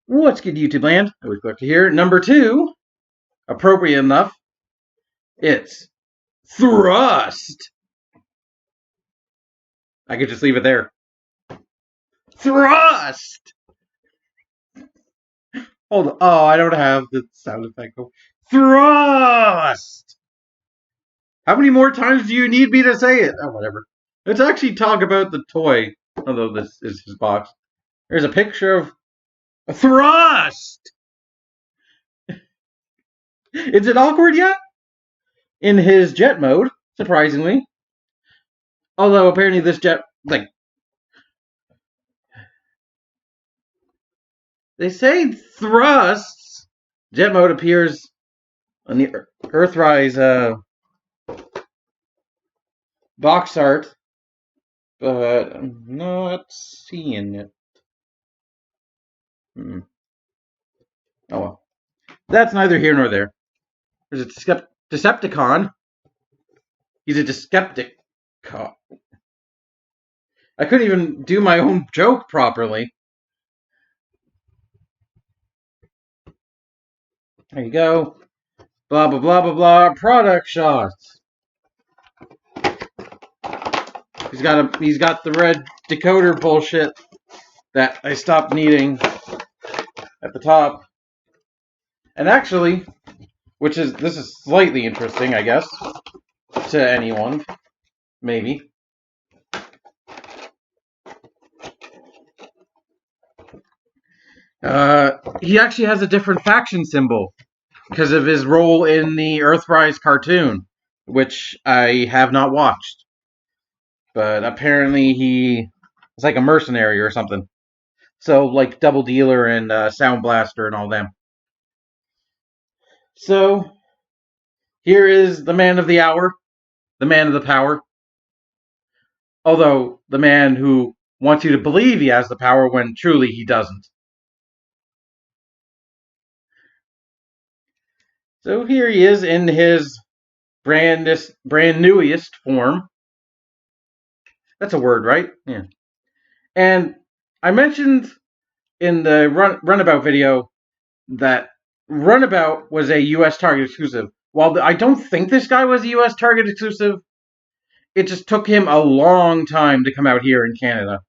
What's good, YouTube land? I was glad to hear. Number 2, appropriate enough, it's thrust. I could just leave it there. Thrust! Hold on. Oh, I don't have the sound effect. Thrust! How many more times do you need me to say it? Oh, whatever. Let's actually talk about the toy, although this is his box. There's a picture of a thrust! Is it awkward yet? In his jet mode, surprisingly. Although apparently this jet, they say thrusts. Jet mode appears on the Earthrise box art, but I'm not seeing it. Oh well. That's neither here nor there. There's a Decepticon. He's a Decepticon. I couldn't even do my own joke properly. There you go. Blah, blah, blah, blah, blah. Product shots. He's got the red decoder bullshit that I stopped needing at the top. And actually, this is slightly interesting, I guess, to anyone. Maybe. He actually has a different faction symbol because of his role in the Earthrise cartoon, which I have not watched. But apparently he is like a mercenary or something. So, like Double Dealer and Sound Blaster and all them. So, here is the man of the hour, the man of the power. Although, the man who wants you to believe he has the power when truly he doesn't. So here he is in his brand newest form. That's a word, right? Yeah. And I mentioned in the Runabout video that Runabout was a U.S. Target exclusive. While I don't think this guy was a U.S. Target exclusive, it just took him a long time to come out here in Canada.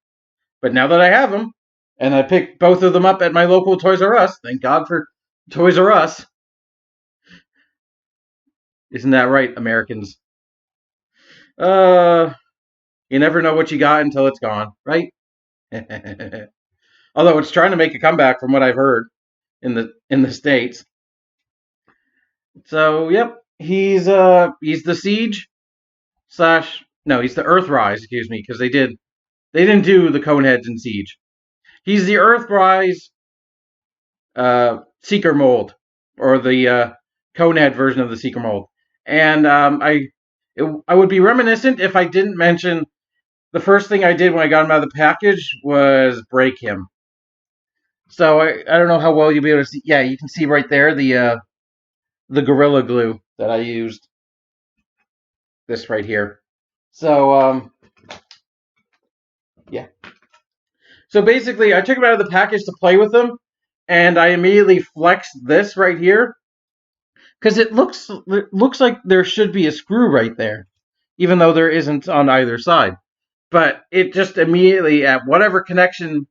But now that I have him, and I picked both of them up at my local Toys R Us, thank God for Toys R Us. Isn't that right, Americans? You never know what you got until it's gone, right? Although it's trying to make a comeback from what I've heard in the States. So, yep, he's the Siege / no, he's the Earthrise, excuse me, because they didn't do the Coneheads in Siege. He's the Earthrise Seeker mold, or the Conehead version of the Seeker mold. And I would be reminiscent if I didn't mention the first thing I did when I got him out of the package was break him. So I don't know how well you'll be able to see. Yeah, you can see right there the Gorilla Glue that I used. This right here. So yeah. So basically, I took him out of the package to play with him, and I immediately flexed this right here because it looks like there should be a screw right there, even though there isn't on either side. But it just immediately at whatever connection.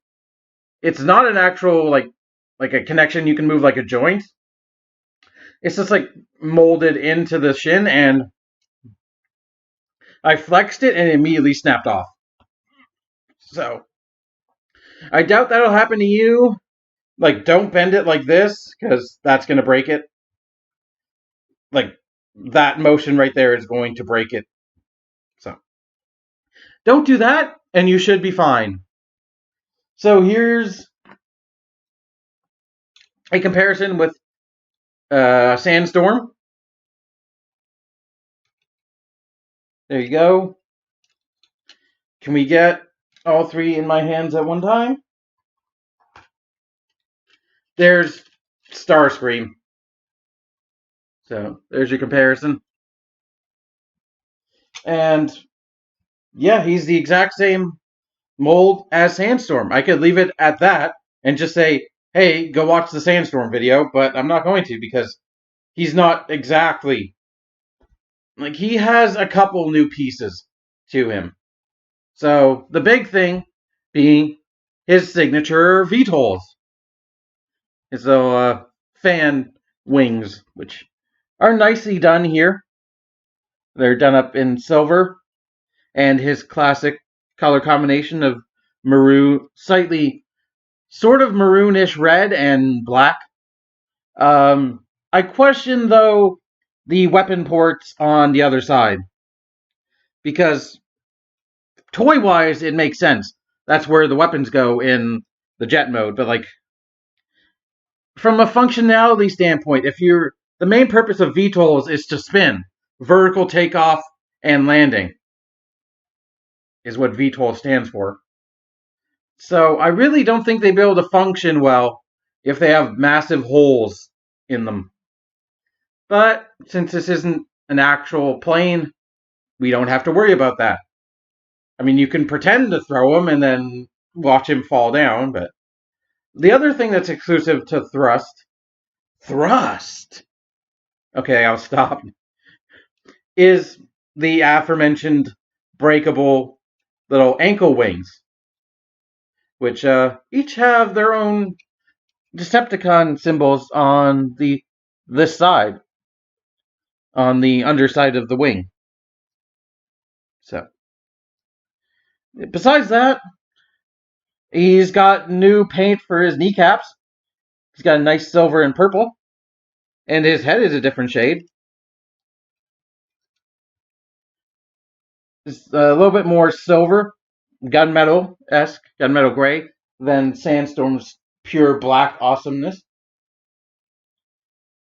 It's not an actual like a connection you can move like a joint. It's just like molded into the shin, and I flexed it and it immediately snapped off. So I doubt that'll happen to you. Like, don't bend it like this because that's going to break it. Like, that motion right there is going to break it. So don't do that and you should be fine. So here's a comparison with Sandstorm. There you go. Can we get all three in my hands at one time? There's Starscream. So there's your comparison. And yeah, he's the exact same mold as Sandstorm. I could leave it at that and just say, hey, go watch the Sandstorm video, but I'm not going to because he's not exactly like he has a couple new pieces to him. So the big thing being his signature VTOLs, his fan wings, which are nicely done here. They're done up in silver, and his classic color combination of maroon, slightly sort of maroonish red and black. I question though the weapon ports on the other side because toy wise it makes sense. That's where the weapons go in the jet mode, but like from a functionality standpoint, if you're the main purpose of VTOLs is to spin, vertical takeoff and landing is what VTOL stands for. So I really don't think they'd be able to function well if they have massive holes in them. But since this isn't an actual plane, we don't have to worry about that. I mean, you can pretend to throw him and then watch him fall down, but the other thing that's exclusive to Thrust, okay, I'll stop, is the aforementioned breakable little ankle wings, which each have their own Decepticon symbols on this side, on the underside of the wing. So, besides that, he's got new paint for his kneecaps. He's got a nice silver and purple, and his head is a different shade. It's a little bit more silver, gunmetal-esque, gunmetal gray, than Sandstorm's pure black awesomeness.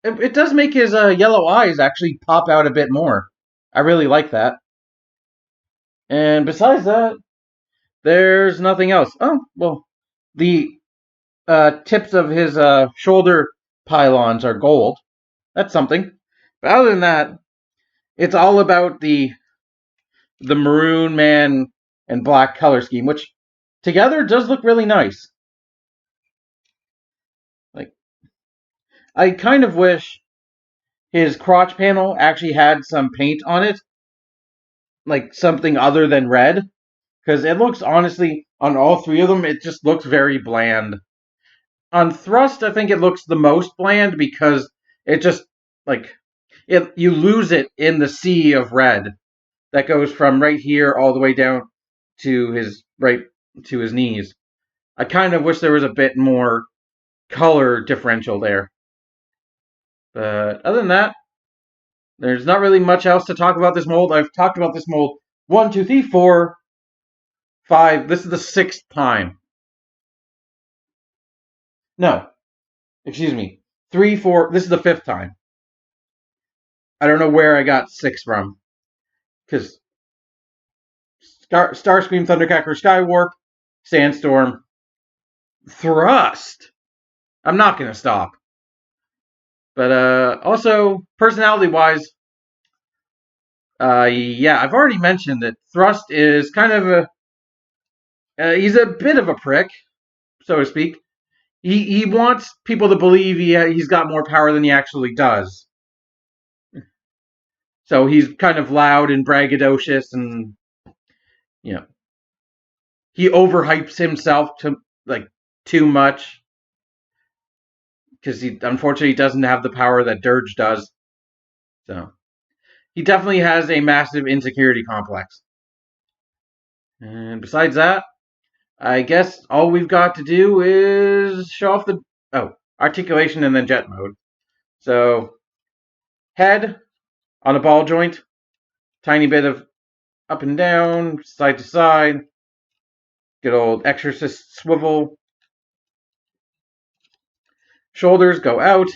It does make his yellow eyes actually pop out a bit more. I really like that. And besides that, there's nothing else. Oh, well, the tips of his shoulder pylons are gold. That's something. But other than that, it's all about the maroon man and black color scheme, which together does look really nice. Like, I kind of wish his crotch panel actually had some paint on it, like something other than red, because it looks honestly on all three of them, it just looks very bland. On Thrust, I think it looks the most bland because it just like you lose it in the sea of red that goes from right here all the way down to his knees. I kind of wish there was a bit more color differential there. But other than that, there's not really much else to talk about this mold. I've talked about this mold 1, 2, 3, 4, 5. This is the 6th time. No, excuse me. 3, 4. This is the 5th time. I don't know where I got 6 from. Because Starscream, Thundercracker, Skywarp, Sandstorm, Thrust. I'm not going to stop. But also, personality-wise, yeah, I've already mentioned that Thrust is kind of he's a bit of a prick, so to speak. He wants people to believe he's got more power than he actually does. So he's kind of loud and braggadocious, and you know, he overhypes himself too much because he unfortunately doesn't have the power that Dirge does. So he definitely has a massive insecurity complex. And besides that, I guess all we've got to do is show off the articulation and then jet mode. So head on a ball joint, tiny bit of up and down, side to side, good old exorcist swivel. Shoulders go out,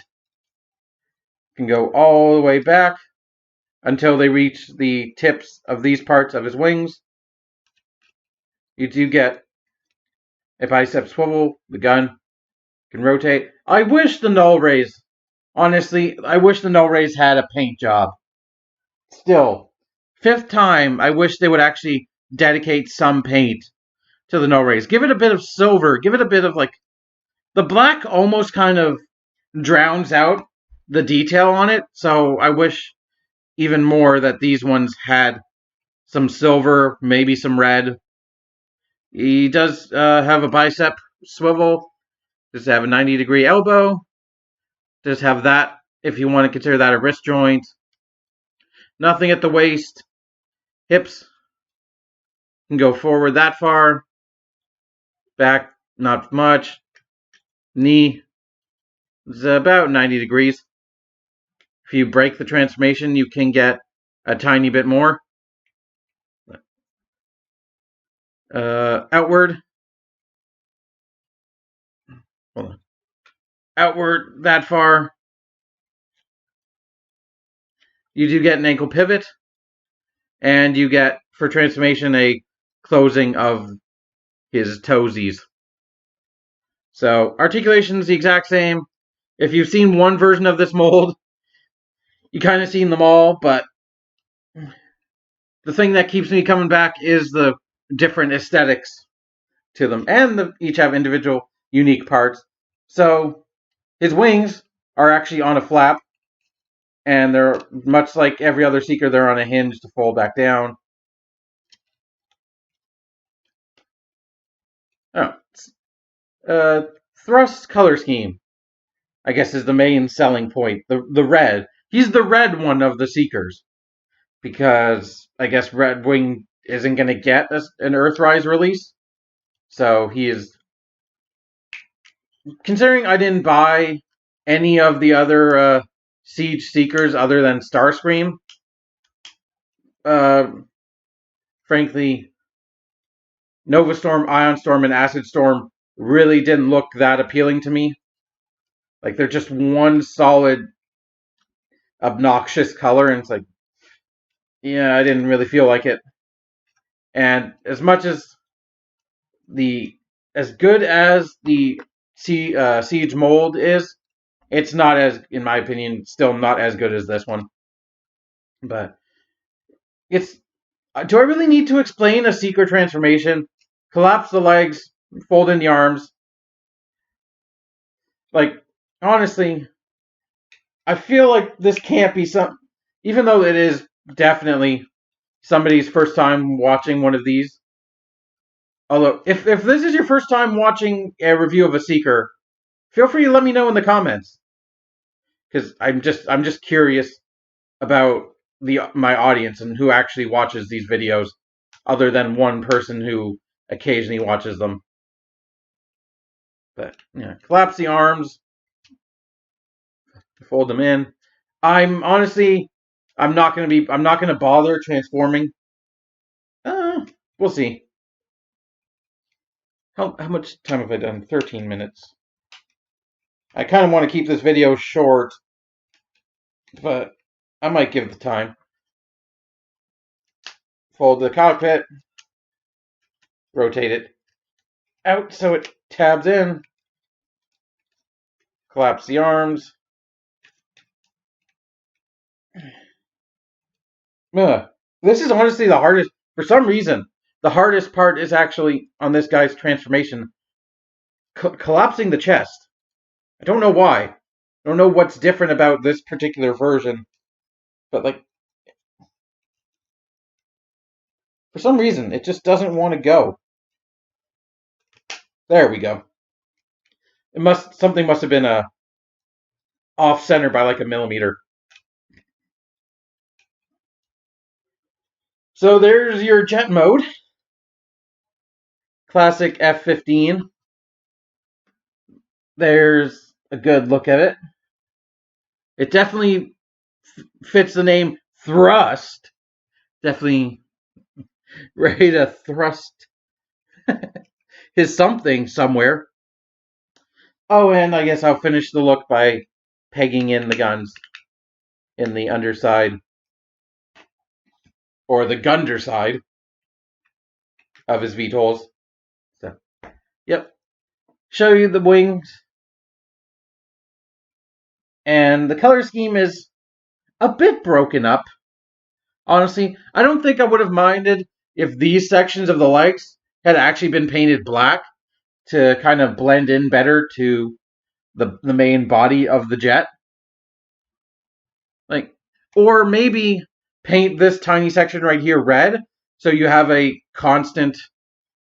can go all the way back until they reach the tips of these parts of his wings. You do get a bicep swivel, the gun can rotate. I wish the null rays, honestly, I wish the null rays had a paint job. Still, 5th time, I wish they would actually dedicate some paint to the null rays. Give it a bit of silver, give it a bit of The black almost kind of drowns out the detail on it, so I wish even more that these ones had some silver, maybe some red. He does have a bicep swivel, does have a 90-degree elbow, does have that if you want to consider that a wrist joint. Nothing at the waist. Hips can go forward that far. Back, not much. Knee is about 90 degrees. If you break the transformation, you can get a tiny bit more. Outward. Hold on. Outward that far. You do get an ankle pivot. And you get, for transformation, a closing of his toesies. So, articulation is the exact same. If you've seen one version of this mold, you kind of seen them all, but the thing that keeps me coming back is the different aesthetics to them. And each have individual, unique parts. So, his wings are actually on a flap, and they're much like every other Seeker, they're on a hinge to fold back down. Thrust color scheme, I guess, is the main selling point. The red. He's the red one of the Seekers. Because I guess Red Wing isn't going to get an Earthrise release. So he is. Considering I didn't buy any of the other Siege Seekers other than Starscream, frankly, Nova Storm, Ion Storm, and Acid Storm really didn't look that appealing to me. Like, they're just one solid, obnoxious color, and it's like, yeah, I didn't really feel like it. And as much as good as the Siege mold is, it's not as, in my opinion, still not as good as this one. But it's. Do I really need to explain a Seeker transformation? Collapse the legs, fold in the arms. Like, honestly, I feel like this can't be some. Even though it is definitely somebody's first time watching one of these. Although, if this is your first time watching a review of a Seeker, feel free to let me know in the comments. Because I'm just curious about my audience and who actually watches these videos, other than one person who occasionally watches them. But yeah, collapse the arms, fold them in. I'm not gonna bother transforming. We'll see. How much time have I done? 13 minutes. I kind of want to keep this video short, but I might give it the time. Fold the cockpit, rotate it out so it tabs in, collapse the arms. This is honestly the hardest. For some reason, the hardest part is actually on this guy's transformation. Collapsing the chest. I don't know why. I don't know what's different about this particular version. But, like, for some reason, it just doesn't want to go. There we go. Something must have been off center by like a millimeter. So there's your jet mode. Classic F-15. There's a good look at it. It definitely fits the name Thrust. Definitely ready to thrust his something somewhere. Oh, and I guess I'll finish the look by pegging in the guns in the underside, or the gunderside of his VTOLs. So, yep. Show you the wings. And the color scheme is a bit broken up. Honestly, I don't think I would have minded if these sections of the legs had actually been painted black. to kind of blend in better to the main body of the jet. Like, or maybe paint this tiny section right here red, so you have a constant,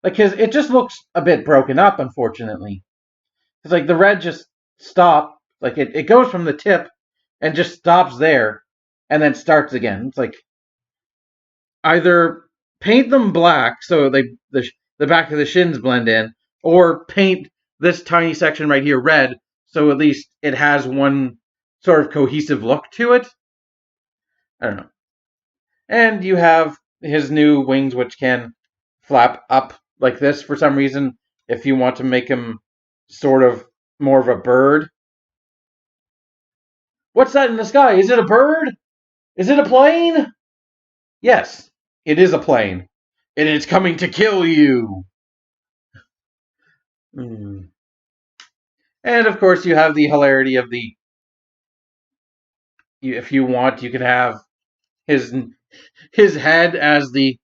like, because it just looks a bit broken up, unfortunately. It's like the red just stop, like it goes from the tip and just stops there and then starts again. It's like either paint them black so the back of the shins blend in, or paint this tiny section right here red so at least it has one sort of cohesive look to it. I don't know. And you have his new wings, which can flap up like this for some reason if you want to make him sort of more of a bird. What's that in the sky? Is it a bird? Is it a plane? Yes, it is a plane. And it's coming to kill you. Mm. And of course, you have the hilarity of if you want, you can have his head as the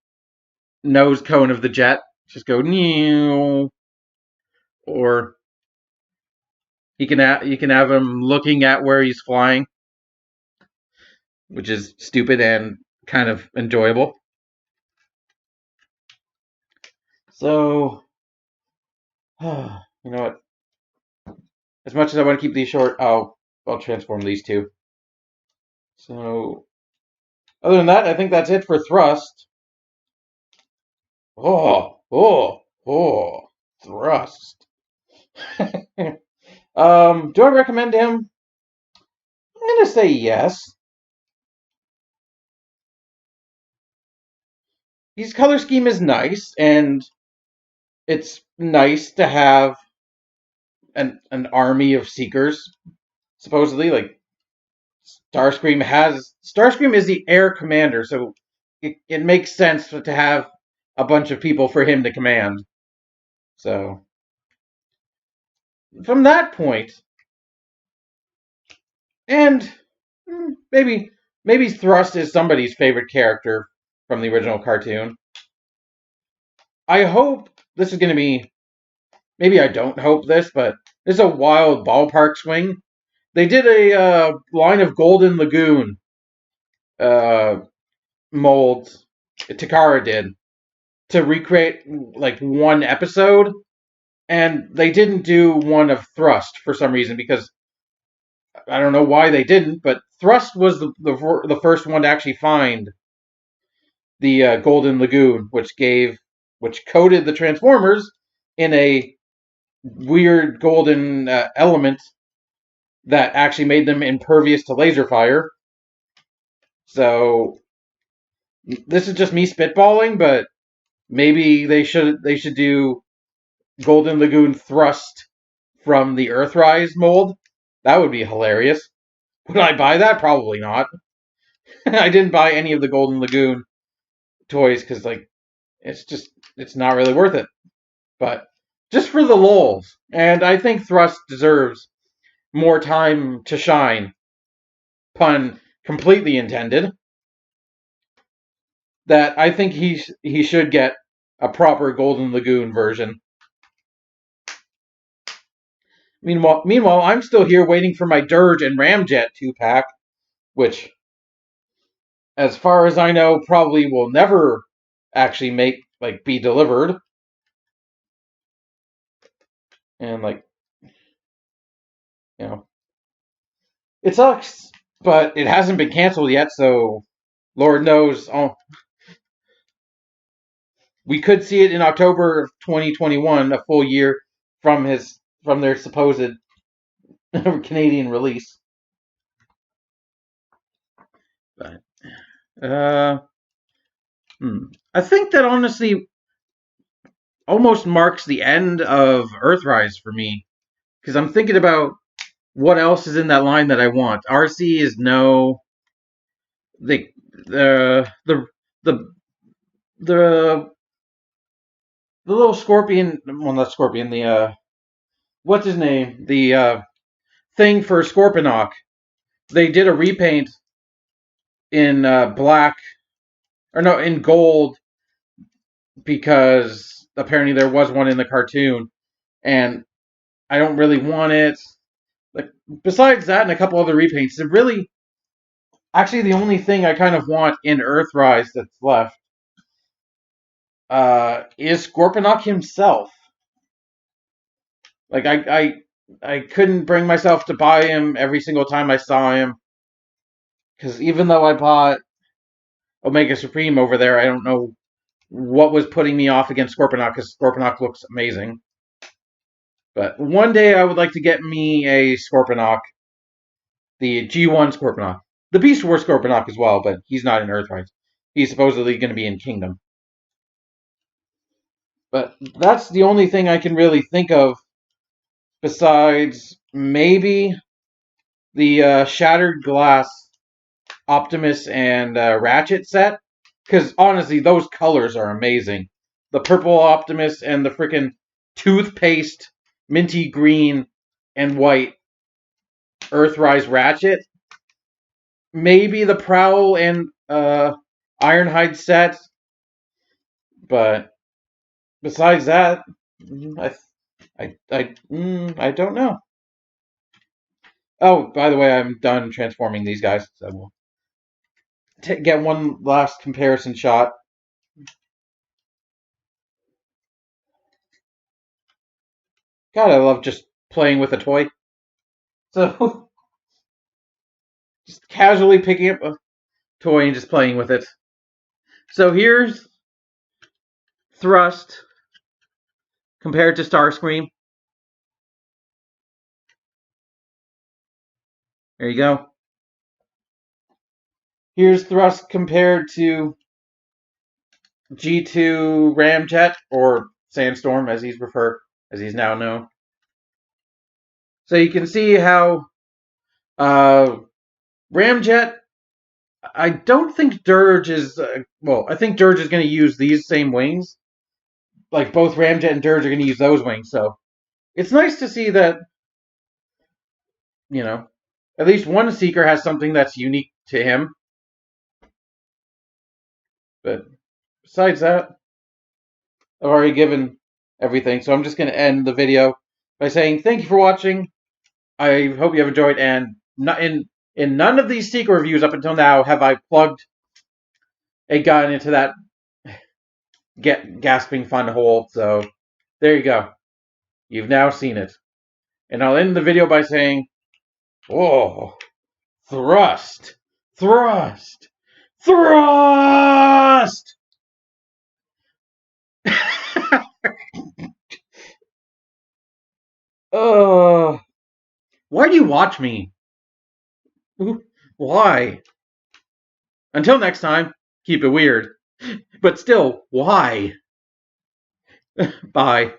nose cone of the jet. Just go new, or you can have him looking at where he's flying, which is stupid and kind of enjoyable. So, you know what? As much as I want to keep these short, I'll transform these two. So, other than that, I think that's it for Thrust. Thrust. Do I recommend him? I'm gonna say yes. His color scheme is nice, and it's nice to have an army of Seekers. Supposedly, like Starscream is the air commander, so it makes sense to have a bunch of people for him to command. So from that point, and maybe Thrust is somebody's favorite character from the original cartoon. I hope this is going to be. Maybe I don't hope this, but this is a wild ballpark swing. They did a line of Golden Lagoon molds. Takara did to recreate like one episode, and they didn't do one of Thrust for some reason because I don't know why they didn't. But Thrust was the first one to actually find the Golden Lagoon, which coated the Transformers in a weird golden element that actually made them impervious to laser fire. So this is just me spitballing, but maybe they should do Golden Lagoon Thrust from the Earthrise mold. That would be hilarious. Would I buy that? Probably not. I didn't buy any of the Golden Lagoon toys because like it's not really worth it. But just for the lulz, and I think Thrust deserves more time to shine. Pun completely intended. That I think he should get a proper Golden Lagoon version. Meanwhile, I'm still here waiting for my Dirge and Ramjet 2-pack, which, as far as I know, probably will never actually be delivered. And it sucks, but it hasn't been canceled yet, so Lord knows. We could see it in October of 2021, a full year from their supposed Canadian release. But I think that honestly almost marks the end of Earthrise for me, because I'm thinking about what else is in that line that I want. RC is no. The little scorpion. Well, not scorpion. The what's his name? The thing for Scorponok. They did a repaint in black, or no, in gold, because apparently there was one in the cartoon, and I don't really want it. Like, besides that and a couple other repaints, it really, actually, the only thing I kind of want in Earthrise that's left is Scorponok himself. Like, I couldn't bring myself to buy him every single time I saw him, because even though I bought Omega Supreme over there, I don't know what was putting me off against Scorponok, because Scorponok looks amazing. But one day I would like to get me a Scorponok, the G1 Scorponok. The Beast Wars Scorponok as well, but he's not in Earthrise. He's supposedly going to be in Kingdom. But that's the only thing I can really think of, besides maybe the Shattered Glass Optimus and Ratchet set. Because honestly, those colors are amazing. The purple Optimus and the freaking toothpaste, minty green and white Earthrise Ratchet. Maybe the Prowl and Ironhide set. But besides that, I don't know. Oh, by the way, I'm done transforming these guys, so we'll get one last comparison shot. God, I love just playing with a toy. So, just casually picking up a toy and just playing with it. So here's Thrust compared to Starscream. There you go. Here's Thrust compared to G2 Ramjet, or Sandstorm as he's now known. So you can see how Ramjet, I don't think Dirge is, I think Dirge is going to use these same wings. Like, both Ramjet and Dirge are going to use those wings, so it's nice to see that, at least one Seeker has something that's unique to him. But besides that, I've already given everything, so I'm just going to end the video by saying thank you for watching. I hope you have enjoyed, and in none of these Seeker reviews up until now have I plugged a gun into that gasping fun hole, so there you go. You've now seen it. And I'll end the video by saying, oh, thrust, thrust, thrust! Why do you watch me? Why? Until next time, keep it weird. But still, why? Bye.